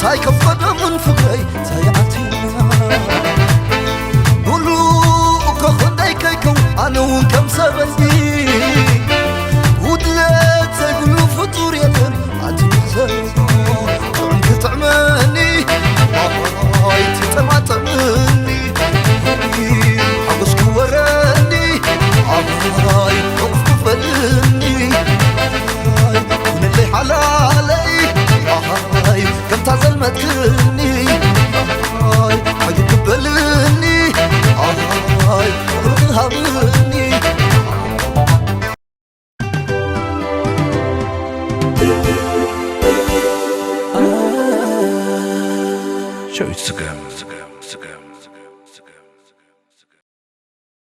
هاي كفنا من فكري سيعتينا قولوا كخدي كيكو أنا وكم سبتي ودلت سيقولوا فطور يدن عتمزي عنك تعماني هاي تتماتمني عبسك وراني هاي وقف فلني هاي من اللي حلالي هاي كم تعزل ما تكلني هاي حاجة تقبلني هاي رضها مني شو يتسقم